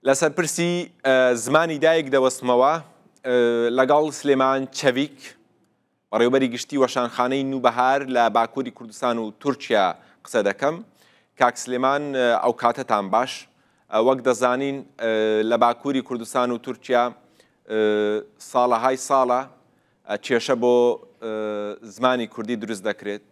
لەسەر پرسی زمانی دایک دەوەستمەوە لەگەڵ سلێمان چەڤیک بەڕێوەبەری گشتی وەشانخانەی نوبەهار لە باکووری کوردستان و تورکیا قسە دەکەم. کاک سلێمان ئەو کاتەتان باش. وەک دەزانین لە باکووری کوردستان و تورکیا ساڵەهای ساڵە کێشە بۆ زمانی کوردی دروست دەکرێت.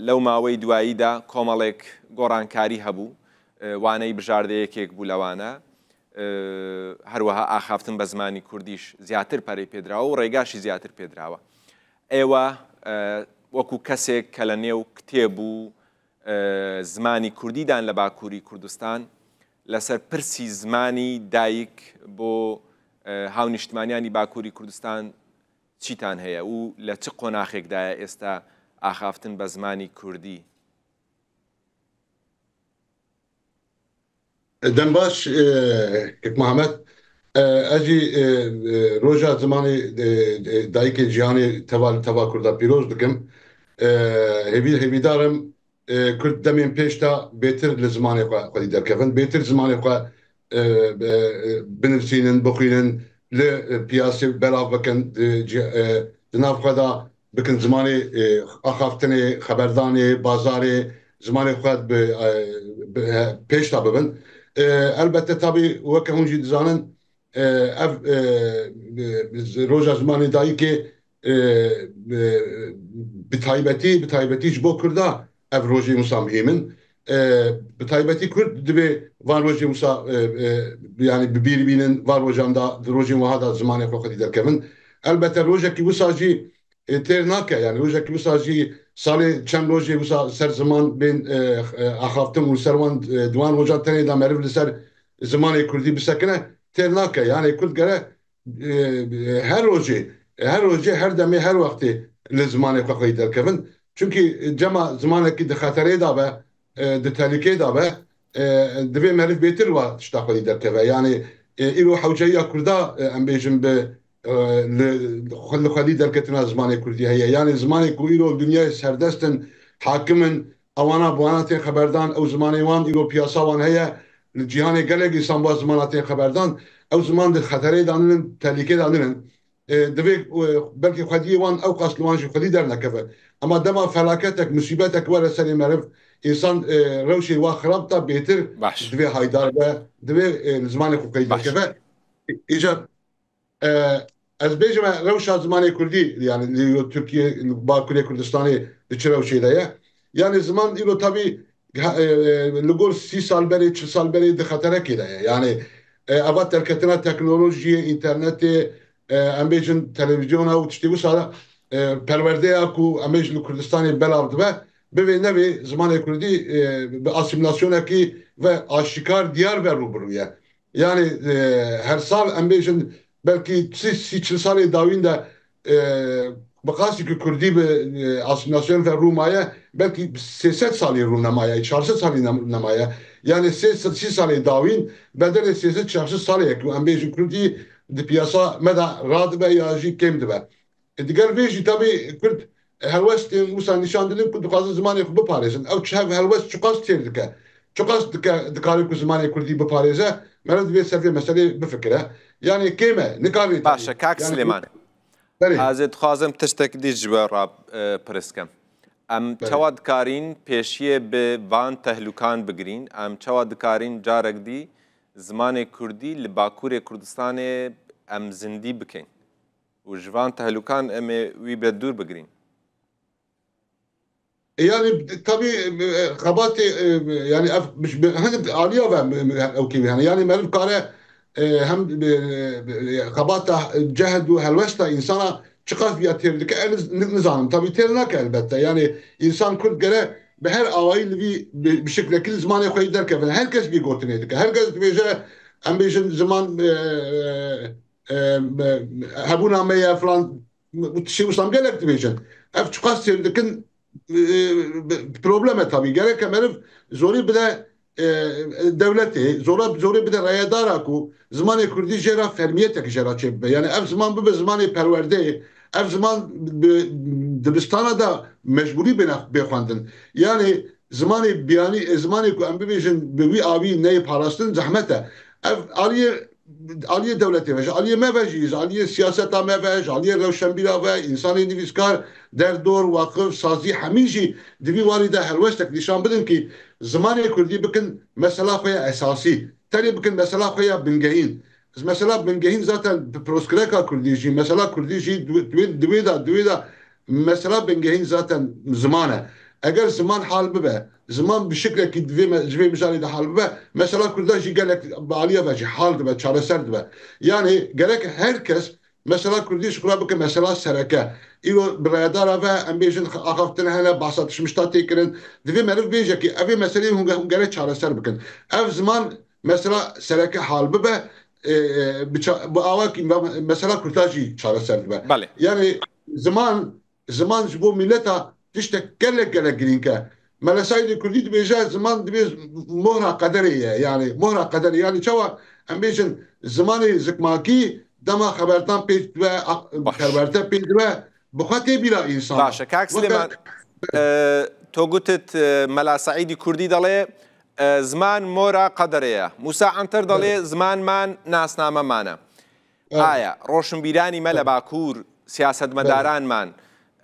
لەو ماوەی دواییدا کۆمەڵێک گۆڕانکاری هەبوو، وانەی بژاردەیەکێک بوو لەوانە، هەروەها ئاخافتن بە زمانی کوردیش زیاتر پەرەی پێدراوە و ڕێگاشی زیاتر پێدراوە. ئێوە وەکو کەسێک کە لە نێو کتێب و زمانی کوردیدان لە باکووری کوردستان لەسەر پرسی زمانی دایک بۆ هاونیشتمانیانی باکووری کوردستان چیتان هەیە و لە چ قۆناغێکدایە ئێستا ئاخافتن بە زمانی کوردی؟ دەم باش کەک محەممەد ئەجی ڕۆژە زمانی دایکێ جیهانی تەوا کووردا پیرۆز دکم. هێویدارم کورد دەمێن پێشتا بێتر لە زمانی خۆی دەرکەون، بێتر زمانی خۆ بنووسینن، بخوێنن، لە پیاسی بەراو بکەن، ناوخۆدا بکن زمانی ئاخافتنێ، خەبەردانێ، بازارێ زمانی خۆ پێشتا ببن. البته طبی وەکە هونجی دزانن ئەف ڕۆژە زمانی دایکێ بتایبەتیش بۆ کوردا ئەف ڕۆژی موسا مهمن. بتایبەتی کورد دەبێ وان ڕۆژی موسا یعنی ببیری بینن وان ڕۆژاندا ڕۆژی وهادا زمانی خۆخەتی دەرکەون. البته ڕۆژێکی وساژی تێر ناکە، یعنی ڕۆژێکی وساژی ساڵێ چەند ڕۆژێ وسا سەر زمان بین ئاخافتن و سەروان دوان ڕۆژان تەنێدا مەرف لەسەر زمانی کوردی بسەکنە تێر ناکە. یعنی کورد گەرە هەر ڕۆژێ هەر دەمێ هەر وەختێ لە زمانی خۆخەتی دەرکەون، چونکی جەما زمانێکی دەخەتەرێدا بە دتەلیکێدا بە دەبێ مەرف بێتر وە تشتا خۆی دەرکەوە. یعنی ئیرۆ حەوجەیە کووردا ئەم بێژم بە خەلی دەرکەتنا زمانی کوردی هەیە. یعنی زمانی کو ئیرۆ دنیای سەردەستن حاکمن، ئەوانە بواناتێن خەبەردان، ئەو زمانی وان ئیرۆ پیاساوان هەیە لە جیهانی گەلێکی سامبا زماناتێن خەبەردان، ئەو زمان خەتەرێدانن تەلیکێدانن دەبێت بەلکی خودی وان ئەو قاسلوانژی خودی دەرنەکەوە. ئەما دەما فەلاکەتێک مسیبەتێک وەرە سەری مەرف ئینسان ڕەوشی وا خراپتا بێتر دەبێ هایدار بە دەبێ زمانی خۆکەی دەکەوە. ئیجا ئەس بێژمە ڕەوشا زمانی کوردی یعنی تورکیە باکووری کوردستانی چ ڕەوشێدەیە. یعنی زمان ئیرۆ تابی لەگۆر 30 سال بەرێ 40 سال بەرێ دخەتەرەکێدایە. یعنی ئەوە دەرکەتنە تەکنۆلۆژیە ئینتەرنێتێ ئەم بێژن تەلەڤیزیۆنە و تشتی وسا پەروەردەیە و ئەمێژ لە کوردستانی بەلاو دبە بوێ نەوێ زمانی کوردی بە ئاسیمیلاسیۆنێکی و ئاشکار دیار بە ڕوبڕویە. یعنی هەر ساڵ ئەم بێژن بەلکی 30 ساڵی داویندا بەقاسی که کوردی به ئاسیمیلاسیۆن و ڕوومایە بەلکی 300 ساڵی ڕوونەمایە 400 ساڵی نەمایە. یعنی 30 ساڵی داوین بەدەرێ 400 ساڵێک و ئەم بێژی کوردی di piyasa meda radibe ya jî kêm dibe. Diger vê jî tabî Kurd helwestên wisa nîşandinin ku dixwazin zimanê xwe biparêzin. Ew çi hev helwest çi qas têr dike. Çi qas dikare ku zimanê Kurdî biparêze, mere divê sevê meselê bifikire. Yani kêm e nikavê. Baş e Kak Silêman. Ez ê dixwazim tiştek dî ji we re pirskim. Em çawa dikarîn pêşiyê bi van tehlûkan bigirîn, em çawa dikarîn carek dî زمانی کوردی li Bakurê Kurdistanê em zindî bikin û ji van tehlûkan em ê wî bi dûr bigirîn. Yani tabii xebatê yani ev aliya ve ew kêvî hene. Yani meriv kare hem xebata cehd û helwesta insana çi qas viya têr dike nizanim. Tabii têr nake elbette. Yani insan Kurd gere به هر آوایی لوی به شکل کل زمانی خواهی در کردن. هر کس بی گوتنه دیگه. هر کس بیشه ام بیشن زمان هبون همه فلان چی وسام گلک بیشن. اف چقدر دیگه پروبلمه طبیعی گره که مرف زوری بده دولتی زوری بده رایدار کو زمانی کردی جرا فرمیت کی جرا چه یعنی اف زمان به زمانی پرورده ev zaman dibistana da mecburi bexwendin. Yani zimanê biyanî zimanê ku em bibêjin bi wî avî neyê parastin zehmet e. عالیه دولتی وش عالیه مباجیز عالیه سیاست مباج عالیه روشنبیرا و انسانی نویسکار در دور واقف سازی همیشه دوی واریده هلوشتک نشان بدن که زمان کردی بکن مثلا خوی اساسی تری بکن مثلا خوی بنگهین مثلا بنگهین zaten proskreka kurdiji mesela kurdiji دویدا مثلا بنگهین zaten zamane eğer zaman hal bibe zaman bir şekilde ki dve misali de hal bibe mesela kurdaji gerek aliye ve hal dibe çareser dibe yani gerek herkes mesela kurdiş kurabı mesela sereke İlo biradara ve embejin akaftin hele bahsetmişta tekirin dve merif beje ki evi meseleyi hun gerek çareser bikin ev zaman mesela sereke hal bibe bu avak mesela kurtajı çareser dibe بله yani zaman bu millete işte gerek girinke Melasaydı Kürdi dibêje ziman dibê mohra qederê ye yani mohra qederê yani çawa em bêjin zimanê zikmakî dema xebertan pê dibe xerberte pê dibe bi xwe tê bîra însan باشە کاک سلێمان تۆ گوتت مەلا سەعیدی کوردی دەڵێ زمان مۆرە قەدەرەیە موسا عنتەر دەڵێ زمانمان ناسنامەمانە ئایا ڕۆشنبیرانی مە لە باکوور سیاسەتمەدارانمان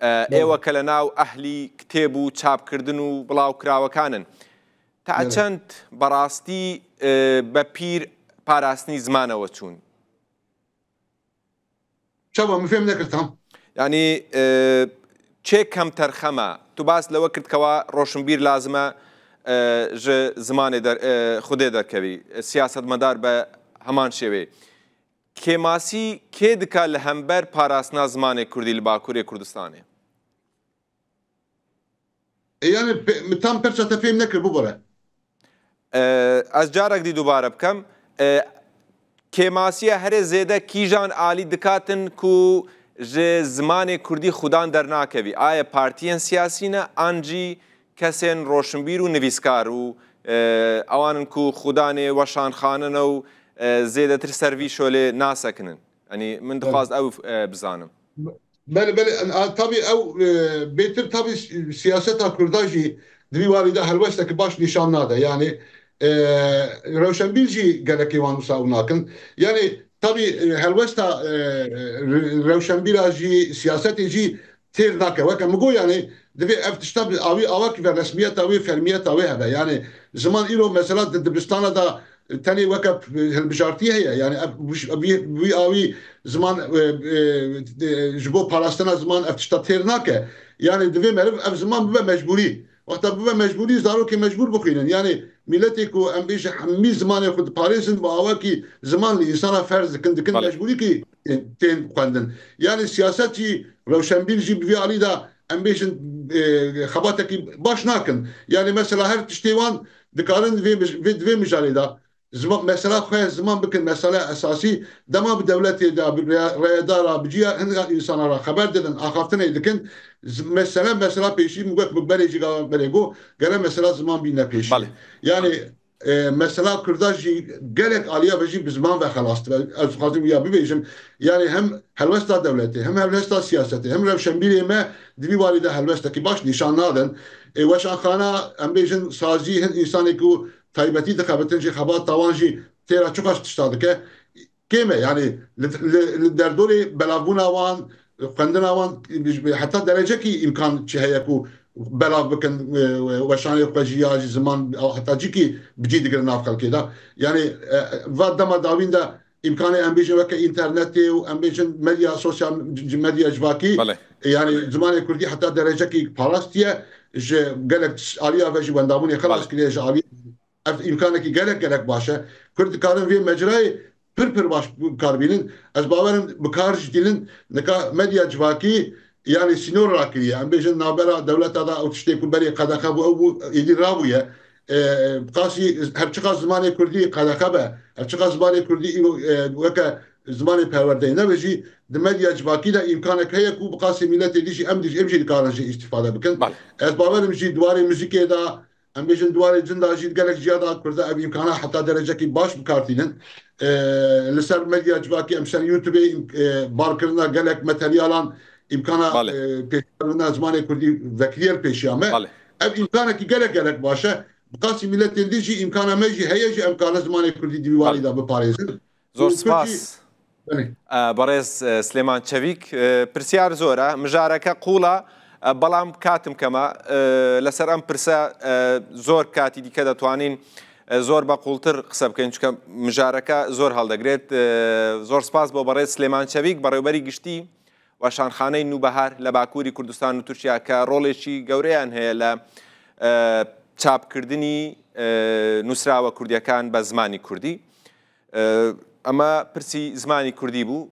ئێوە کە لە ناو ئەهلی کتێب و چاپکردن و بڵاوکراوەکانن تا چەند بەڕاستی بە پیر پاراستنی زمانەوە چوون çawa min fêm nekirtam ینی چێ کەم تەرخەمە تو باس لەوە کردکەوە ڕۆشنبیر لازمە ژە زمانێ خودێ دەرکەوی سیاسەتمەدار بە هەمان شێوێ کێماسی کێ دکا لە هەمبەر پاراستنا زمانێ کوردی لە باکوورێ کوردستانê yani tam perçete fêm nekir bubare ez carek dî dubare bikem kêmasiya herê zêde kîjan alî dikatin ku ji zimanê Kurdî xudan dernakevî aya partiyên siyasî ne an jî kesên roşnbîr û nivîskar û ewanin ku xudanê weşanxanine û zêdetir ser vî şolê nasekinin yani min dixwast ew bizanim Beli tabii ew bêtir tabii siyaseta Kurda jî divî warî de helwestekî baş nîşan nade yani rewşenbîr jî gelekî wan wisa ew nakin yani tabii helwesta rewşenbîra jî siyasetê jî têr nake weke min got yani divê ev tişta awî awakî ve resmiyeta wê fermiyeta wê hebe yani ziman îro mesela di dibistana da tenê weke hilbijartî heye yani wî awî ziman ji bo parastina ziman ev tişta têr nake yani divê meriv ev ziman bibe mecburî wexta bibe mecburî zarokê mecbûr bixwînin yani milletê ku em bêje hemî zimanê xwe diparêzin bi awakî ziman li însana ferz dikin mecburî kî tên xwendin yani siyaset jî rewşenbîr jî bi vî alî da em bêjin xebatekî baş nakin yani mesela her tiştê wan dikarin divê mijarê da mesela xwe ziman bikin mesela esasî dema bi dewletê de bi rêdara bi ciya hinga însana ra xeber didin axaftinê dikin mesela pêşî mugek bi berê jî berê got gere mesela ziman bîne pêşî yani mesela Kurda jî gelek aliya ve jî bi ziman ve xelast ez dixwazim ya bibêjim yani hem helwesta dewletê hem helwesta siyasetê hem rewşenbîrê me divî warî de helwestekî baş nîşan nadin weşanxana em bêjin sazî hin însanê ku taybetî dixebitin jî xebat tawan jî têra çiqas tişta dike kême yani li derdorê belavbûna wan xwendina wan heta derecekî imkan çi heye ku belav bikin weşanê xwe jî ya jî ziman heta cîkî bicî digirin nav xelkê da yani va dema dawîn de imkanê em bêjin weke internetê û em bêjin medya sosyal medya civakî yani zimanê Kurdî heta derecekî parastiye ji gelek aliya ve jî wendabûnê xelas kiriye ji alî ev imkanekî gelek baş e Kurd dikarin vê mecrayê pir baş karbînin ez bawerim bi kar jî dîlin nika medya civakî yani sînor rakiriye em bêjin navbera dewleta da ew tiştê ku berê qedexe bû ew bû êdî rabûye qasî hevçiqa zimanê Kurdî qedexe be hevçiqa zimanê Kurdî îro weke zimanê perwerdeyî nebe jî di medya civakî de imkanek heye ku bi qasî milletê dî jî em jî dikarin jî îstîfade bikin ez bawerim jî duwarê muzîkê da em bêjin duwarê cinda jî gelek jiya da Kurda ev imkana heta derecekî baş bikartînin li ser medya civakî em ser YouTubeê barkirina gelek materyalan imkana pêşbirina zimanê Kurdî vekiriyê pêşiya me ev imkanekî gelek baş e قاسی میلەتێن دیژی ئیمکانەمەژی هەیەژی ئەمکانە زمانی کوردی دیوانیدا بپارێزن زۆر سپاس بەڕێز سلێمان چەویک پرسیار زۆرە مژارەکە قوڵە بەڵام کاتم کەمە لەسەر ئەم پرسە زۆر کاتی دیکە دەتوانین زۆر بە قوڵتر قسە بکەین چکە مژارەکە زۆر هەڵدەگرێت زۆر سپاس بۆ بەڕێز سلێمان چەویک بەڕێوەبەری گشتی وەشانخانەی نوبەهار لە باکووری کوردستان و تورکیا کە ڕۆڵێکی گەورەیان هەیە لە چاپکردنی نووسراوە کوردیەکان بە زمانی کوردی ئەمە پرسی زمانی کوردی بوو